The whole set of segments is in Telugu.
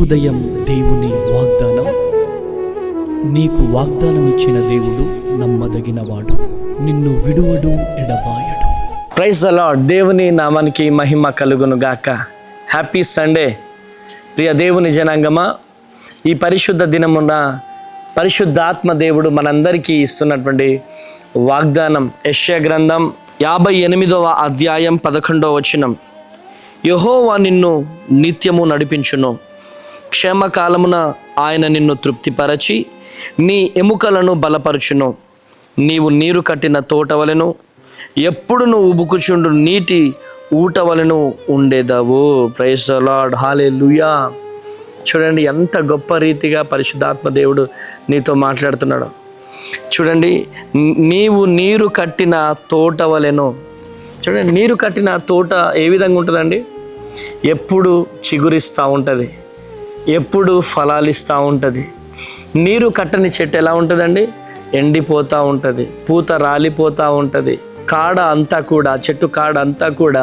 ఉదయం దేవుని వాగ్దానం. నీకు వాగ్దానం ఇచ్చిన దేవుడు నమ్మదగినవాడు, నిన్ను విడువడు, ఎడబాయడు. Praise the lord. దేవుని నామానికి మహిమ కలుగును గాక. Happy Sunday. ప్రియ దేవుని జనాంగమా, ఈ పరిశుద్ధ దినమున పరిశుద్ధాత్మ దేవుడు మనందరికీ ఇస్తున్నటువంటి వాగ్దానం యెషయా గ్రంథం 58వ అధ్యాయం 11వ వచనం. యెహోవా నిన్ను నిత్యము నడిపించును, క్షేమకాలమున ఆయన నిన్ను తృప్తిపరచి నీ ఎముకలను బలపరచును. నీవు నీరు కట్టిన తోటవలెను, ఎప్పుడు నువ్వు ఉబుకుచుండు నీటి ఊటవలెను ఉండేదవు. Praise the Lord. హల్లెలూయా. చూడండి ఎంత గొప్ప రీతిగా పరిశుద్ధాత్మ దేవుడు నీతో మాట్లాడుతున్నాడు. చూడండి, నీవు నీరు కట్టిన తోట వలెను. చూడండి, నీరు కట్టిన తోట ఏ విధంగా ఉంటుందండి? ఎప్పుడు చిగురిస్తూ ఉంటుంది, ఎప్పుడు ఫలాలు ఇస్తూ ఉంటుంది. నీరు కట్టని చెట్టు ఎలా ఉంటుందండి? ఎండిపోతూ ఉంటుంది, పూత రాలిపోతూ ఉంటుంది, కాడ అంతా కూడా, చెట్టు కాడ అంతా కూడా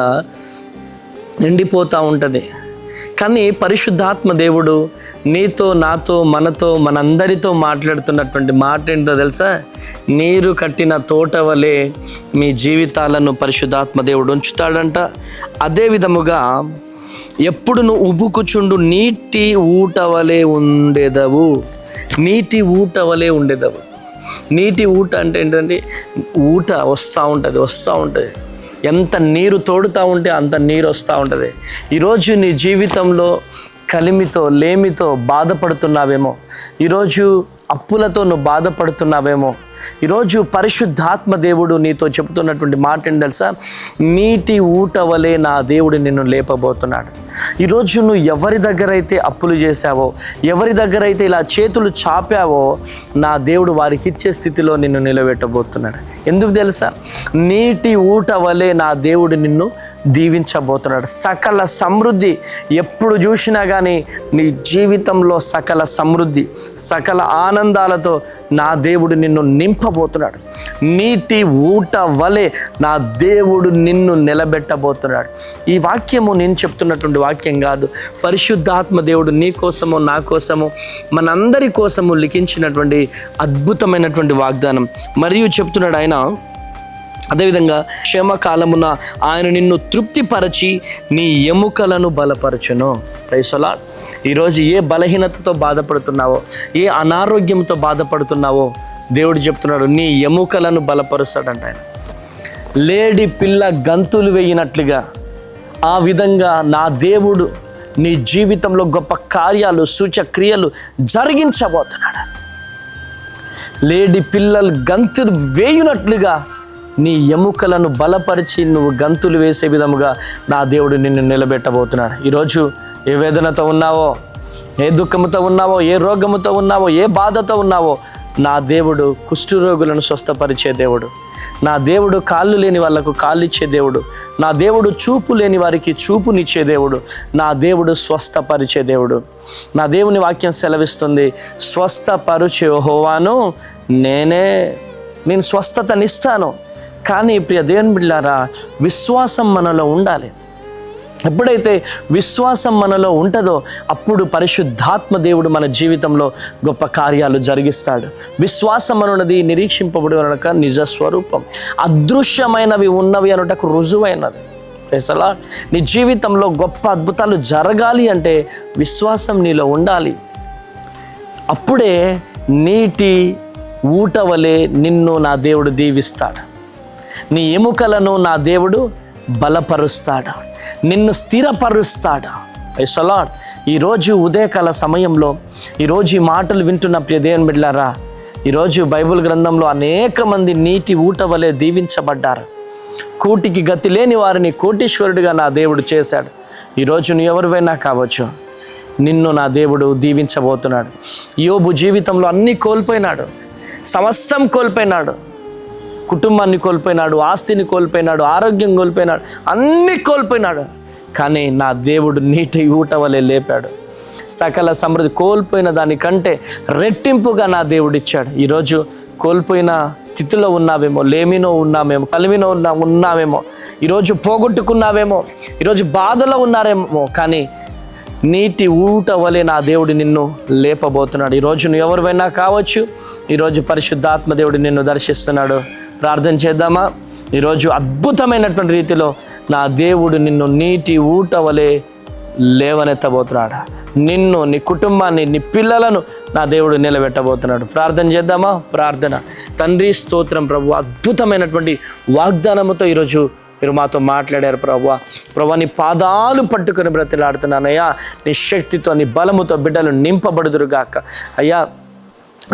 ఎండిపోతూ ఉంటుంది. కానీ పరిశుద్ధాత్మ దేవుడు నీతో, నాతో, మనతో, మనందరితో మాట్లాడుతున్నటువంటి మాట ఏంటో తెలుసా? నీరు కట్టిన తోట వలె మీ జీవితాలను పరిశుద్ధాత్మ దేవుడు ఉంచుతాడంట. అదే విధముగా ఎప్పుడు నువ్వు ఉబుకుచుండు నీటి ఊట వలె ఉండేదవు. నీటి ఊట వలె ఉండేదవు. నీటి ఊట అంటే ఏంటంటే, ఊట వస్తూ ఉంటుంది. ఎంత నీరు తోడుతూ ఉంటే అంత నీరు వస్తూ ఉంటుంది. ఈరోజు నీ జీవితంలో కలిమితో, లేమితో బాధపడుతున్నావేమో, ఈరోజు అప్పులతో నువ్వు బాధపడుతున్నావేమో, ఈరోజు పరిశుద్ధాత్మ దేవుడు నీతో చెబుతున్నటువంటి మాట ఏంటి తెలుసా? నీటి ఊట వలె నా దేవుడు నిన్ను లేపబోతున్నాడు. ఈరోజు నువ్వు ఎవరి దగ్గర అయితే అప్పులు చేశావో, ఎవరి దగ్గర అయితే ఇలా చేతులు చాపావో, నా దేవుడు వారికి ఇచ్చే స్థితిలో నిన్ను నిలబెట్టబోతున్నాడు. ఎందుకు తెలుసా? నీటి ఊట వలె నా దేవుడు నిన్ను దీవించబోతున్నాడు. సకల సమృద్ధి, ఎప్పుడు చూసినా కానీ నీ జీవితంలో సకల సమృద్ధి, సకల ఆనందాలతో నా దేవుడు నిన్ను నింపబోతున్నాడు. నీటి ఊట వలె నా దేవుడు నిన్ను నిలబెట్టబోతున్నాడు. ఈ వాక్యము నేను చెప్తున్నటువంటి వాక్యం కాదు, పరిశుద్ధాత్మ దేవుడు నీ కోసము, నా కోసము, మనందరి కోసము లిఖించినటువంటి అద్భుతమైనటువంటి వాగ్దానం. మరియు చెప్తున్నాడు ఆయన, అదేవిధంగా క్షేమకాలమున ఆయన నిన్ను తృప్తిపరచి నీ ఎముకలను బలపరచును. Praise the lord. ఈరోజు ఏ బలహీనతతో బాధపడుతున్నావో, ఏ అనారోగ్యంతో బాధపడుతున్నావో, దేవుడు చెప్తున్నాడు నీ ఎముకలను బలపరుస్తాడంట ఆయన. లేడి పిల్ల గంతులు వేయినట్లుగా ఆ విధంగా నా దేవుడు నీ జీవితంలో గొప్ప కార్యాలు, సూచక్రియలు జరిగించబోతున్నాడు. లేడి పిల్లలు గంతులు వేయునట్లుగా నీ ఎముకలను బలపరిచి నువ్వు గంతులు వేసే విధముగా నా దేవుడు నిన్ను నిలబెట్టబోతున్నాడు. ఈరోజు ఏ వేదనతో ఉన్నావో, ఏ దుఃఖముతో ఉన్నావో, ఏ రోగముతో ఉన్నావో, ఏ బాధతో ఉన్నావో, నా దేవుడు కుష్ఠరోగులను స్వస్థపరిచే దేవుడు. నా దేవుడు కాళ్ళు లేని వాళ్ళకు కాళ్ళు ఇచ్చే దేవుడు. నా దేవుడు చూపు లేని వారికి చూపునిచ్చే దేవుడు. నా దేవుడు స్వస్థపరిచే దేవుడు. నా దేవుని వాక్యం సెలవిస్తుంది, స్వస్థపరిచే యెహోవాను నేను స్వస్థతనిస్తాను. కానీ ప్రియ దేవుని బిడ్డలారా, విశ్వాసం మనలో ఉండాలి. ఎప్పుడైతే విశ్వాసం మనలో ఉంటుందో అప్పుడు పరిశుద్ధాత్మ దేవుడు మన జీవితంలో గొప్ప కార్యాలు జరిగిస్తాడు. విశ్వాసం అనున్నది నిరీక్షింపబడి అనక నిజ స్వరూపం, అదృశ్యమైనవి ఉన్నవి అనుటకు రుజువైనది. అసలు నీ జీవితంలో గొప్ప అద్భుతాలు జరగాలి అంటే విశ్వాసం నీలో ఉండాలి. అప్పుడే నీటి ఊట వలె నిన్ను నా దేవుడు దీవిస్తాడు. నీ ఎముకలను నా దేవుడు బలపరుస్తాడు, నిన్ను స్థిరపరుస్తాడు. Praise the lord. ఈరోజు ఉదయకాల సమయంలో, ఈరోజు ఈ మాటలు వింటున్న ప్రియ దేవుని బిడ్డలారా, ఈరోజు బైబిల్ గ్రంథంలో అనేక మంది నీటి ఊట వలె దీవించబడ్డారు. కూటికి గతి లేని వారిని కోటీశ్వరుడిగా నా దేవుడు చేశాడు. ఈరోజు నువ్వు ఎవరివైనా కావచ్చు, నిన్ను నా దేవుడు దీవించబోతున్నాడు. యోబు జీవితంలో అన్నీ కోల్పోయినాడు, సమస్తం కోల్పోయినాడు, కుటుంబాన్ని కోల్పోయినాడు, ఆస్తిని కోల్పోయినాడు, ఆరోగ్యం కోల్పోయినాడు, అన్నీ కోల్పోయినాడు. కానీ నా దేవుడు నీటి ఊట వలె లేపాడు. సకల సమృద్ధి, కోల్పోయిన దానికంటే రెట్టింపుగా నా దేవుడు ఇచ్చాడు. ఈరోజు కోల్పోయిన స్థితిలో ఉన్నావేమో, లేమినో ఉన్నామేమో, కలిమినో ఉన్నామేమో, ఈరోజు పోగొట్టుకున్నావేమో, ఈరోజు బాధలో ఉన్నారేమో. కానీ నీటి ఊట వలె నా దేవుడు నిన్ను లేపబోతున్నాడు. ఈరోజు నువ్వు ఎవరివైనా కావచ్చు, ఈరోజు పరిశుద్ధాత్మ దేవుడు నిన్ను దర్శిస్తున్నాడు. ప్రార్థన చేద్దామా? ఈరోజు అద్భుతమైనటువంటి రీతిలో నా దేవుడు నిన్ను నీటి ఊట వలె లేవనెత్తబోతున్నాడు. నిన్ను, నీ కుటుంబాన్ని, నీ పిల్లలను నా దేవుడు నిలబెట్టబోతున్నాడు. ప్రార్థన చేద్దామా? ప్రార్థన. తండ్రి స్తోత్రం ప్రభు, అద్భుతమైనటువంటి వాగ్దానముతో ఈరోజు మీరు మాతో మాట్లాడారు ప్రభు. నీ పాదాలు పట్టుకొని బ్రతిలాడుతున్నానయ్యా. నీ శక్తితో, నీ బలముతో బిడ్డలు నింపబడుదురుగాక. అయ్యా,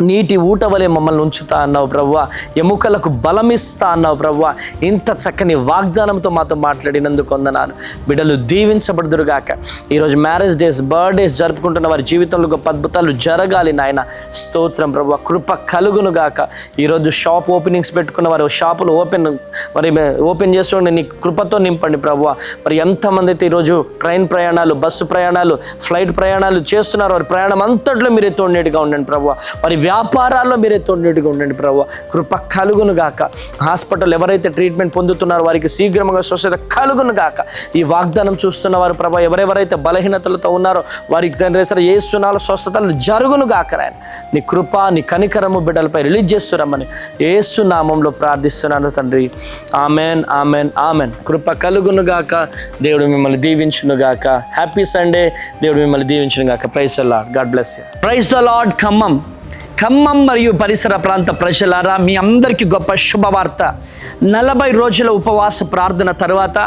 నీటి ఊట వలె మమ్మల్ని ఉంచుతా అన్నావు ప్రభువా, ఎముకలకు బలమిస్తా అన్నావు ప్రభువా. ఇంత చక్కని వాగ్దానంతో మాతో మాట్లాడినందుకు వందనాలు. బిడ్డలు దీవించబడుదురుగాక. ఈరోజు మ్యారేజ్ డేస్, బర్త్డేస్ జరుపుకుంటున్న వారి జీవితంలో గొప్ప అద్భుతాలు జరగాలి నాయన. స్తోత్రం ప్రభువా, కృప కలుగునుగాక. ఈరోజు షాప్ ఓపెనింగ్స్ పెట్టుకున్న వారు షాపులు ఓపెన్ చేస్తుండే నీ కృపతో నింపండి ప్రభువా. మరి ఎంతమంది అయితే ఈరోజు ట్రైన్ ప్రయాణాలు, బస్సు ప్రయాణాలు, ఫ్లైట్ ప్రయాణాలు చేస్తున్నారు, వారి ప్రయాణం అంతట్లో మీరే తోడునేటిగా ఉండండి ప్రభువా. వారి వ్యాపారాల్లో మీరే తోడుగా ఉండండి ప్రభువా. కృప కలుగును గాక. హాస్పిటల్ ఎవరైతే ట్రీట్మెంట్ పొందుతున్నారో వారికి శీఘ్రంగా స్వస్థత కలుగును గాక. ఈ వాగ్దానం చూస్తున్న వారు ప్రభా, ఎవరెవరైతే బలహీనతలతో ఉన్నారో వారికి తండ్రి యేసునామములో స్వస్థతలు జరుగును గాక. నాయన నీ కృప, నీ కనికరము బిడ్డలపై రిలీజ్ చేస్తున్నామని యేసు నామంలో ప్రార్థిస్తున్నాను తండ్రి. Amen, amen, amen. కృప కలుగును గాక. దేవుడు మిమ్మల్ని దీవించును గాక. Happy Sunday. దేవుడు మిమ్మల్ని దీవించును గాక. Praise the Lord. God bless you. Praise the Lord. Khammam మరియు పరిసర ప్రాంత ప్రజలారా, మీ అందరికీ గొప్ప శుభవార్త. 40 రోజుల ఉపవాస ప్రార్థన తర్వాత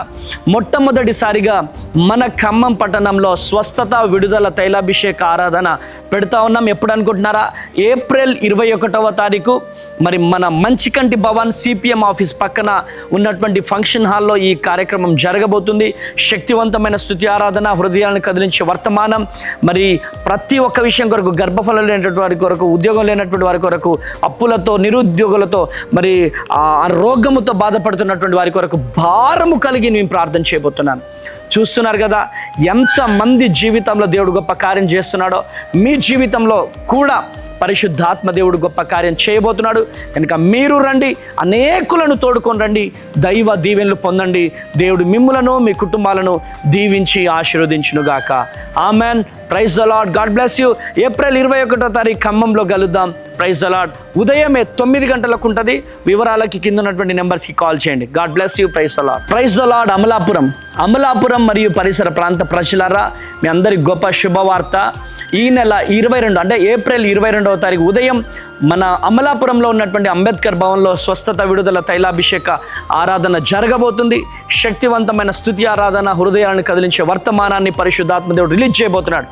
మొట్టమొదటిసారిగా మన ఖమ్మం పట్టణంలో స్వస్థత, విడుదల, తైలాభిషేక ఆరాధన పెడతా ఉన్నాం. ఎప్పుడు అనుకుంటున్నారా? ఏప్రిల్ 21వ తారీఖు. మరి మన మంచికంటి భవన్ సిపిఎం ఆఫీస్ పక్కన ఉన్నటువంటి ఫంక్షన్ హాల్లో ఈ కార్యక్రమం జరగబోతుంది. శక్తివంతమైన స్తుతి ఆరాధన, హృదయాలను కదిలించే వర్తమానం. మరి ప్రతి ఒక్క విషయం కొరకు, గర్భఫలం లేనటువంటి వారి కొరకు, ఉద్యోగం లేనటువంటి వారి కొరకు, అప్పులతో, నిరుద్యోగులతో, మరి ఆ రోగముతో బాధపడుతున్నటువంటి వారి కొరకు భారము కలిగి నేను ప్రార్థన చేయబోతున్నాను. చూస్తున్నారు కదా ఎంతమంది జీవితంలో దేవుడు గొప్ప కార్యం చేస్తున్నాడో. మీ జీవితంలో కూడా పరిశుద్ధాత్మ దేవుడు గొప్ప కార్యం చేయబోతున్నాడు. కనుక మీరు రండి, అనేకులను తోడుకొని రండి, దైవ దీవెనలు పొందండి. దేవుడు మిమ్ములను, మీ కుటుంబాలను దీవించి ఆశీర్వదించునుగాక. Amen. Praise the Lord. God bless you. April 21వ తారీఖు ఖమ్మంలో కలుద్దాం. Praise the Lord. ఉదయమే 9 గంటలకు ఉంటుంది. వివరాలకి కింద ఉన్నటువంటి నెంబర్స్కి కాల్ చేయండి. God bless you. Praise the Lord. Praise the Lord. Amalapuram మరియు పరిసర ప్రాంత ప్రజలారా, మీ అందరికి గొప్ప శుభవార్త. ఈ నెల 22 అంటే ఏప్రిల్ 22వ తారీఖు ఉదయం మన అమలాపురంలో ఉన్నటువంటి అంబేద్కర్ భవన్లో స్వస్థత, విడుదల, తైలాభిషేక ఆరాధన జరగబోతుంది. శక్తివంతమైన స్తుతి ఆరాధన, హృదయాలను కదిలించే వర్తమానాన్ని పరిశుద్ధాత్మ దేవుడు రిలీజ్ చేయబోతున్నాడు.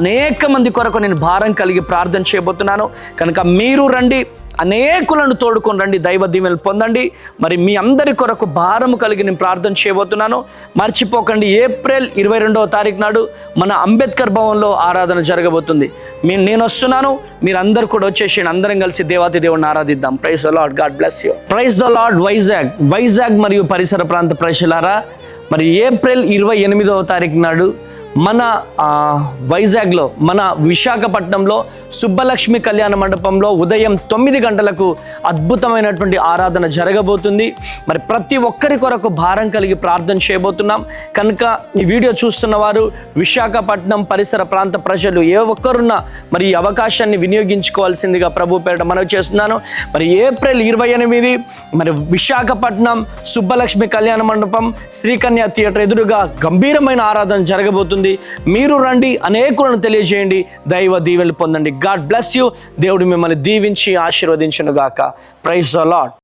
అనేక మంది కొరకు నేను భారం కలిగి ప్రార్థన చేయబోతున్నాను. కనుక మీరు రండి, అనేకులను తోడుకొని రండి, దైవ దీవెనలు పొందండి. మరి మీ అందరి కొరకు భారము కలిగి నేను ప్రార్థన చేయబోతున్నాను. మర్చిపోకండి, ఏప్రిల్ 22వ తారీఖు నాడు మన అంబేద్కర్ భవన్లో ఆరాధన జరగబోతుంది. నేను వస్తున్నాను, మీరందరూ కూడా వచ్చేసి అందరం కలిసి దేవాతి దేవుడిని ఆరాధిద్దాం. Praise the Lord. God bless you. Praise the Lord. Vizag మరియు పరిసర ప్రాంత ప్రజలారా, మరి ఏప్రిల్ 28వ తారీఖు నాడు మన వైజాగ్లో, మన విశాఖపట్నంలో సుబ్బలక్ష్మి కళ్యాణ మండపంలో ఉదయం 9 గంటలకు అద్భుతమైనటువంటి ఆరాధన జరగబోతుంది. మరి ప్రతి ఒక్కరి కొరకు భారం కలిగి ప్రార్థన చేయబోతున్నాం. కనుక ఈ వీడియో చూస్తున్న వారు, విశాఖపట్నం పరిసర ప్రాంత ప్రజలు ఏ ఒక్కరున్నా మరి ఈ అవకాశాన్ని వినియోగించుకోవాల్సిందిగా ప్రభు పేరిట మనవి చేస్తున్నాను. మరి ఏప్రిల్ 28 మరి విశాఖపట్నం సుబ్బలక్ష్మి కళ్యాణ మండపం, శ్రీకన్య థియేటర్ ఎదురుగా గంభీరమైన ఆరాధన జరగబోతుంది. మీరు రండి, అనేకులను తెలియజేయండి, దైవ దీవెనలు పొందండి. God bless you. దేవుడు మిమ్మల్ని దీవించి ఆశీర్వదించును గాక. Praise the lord.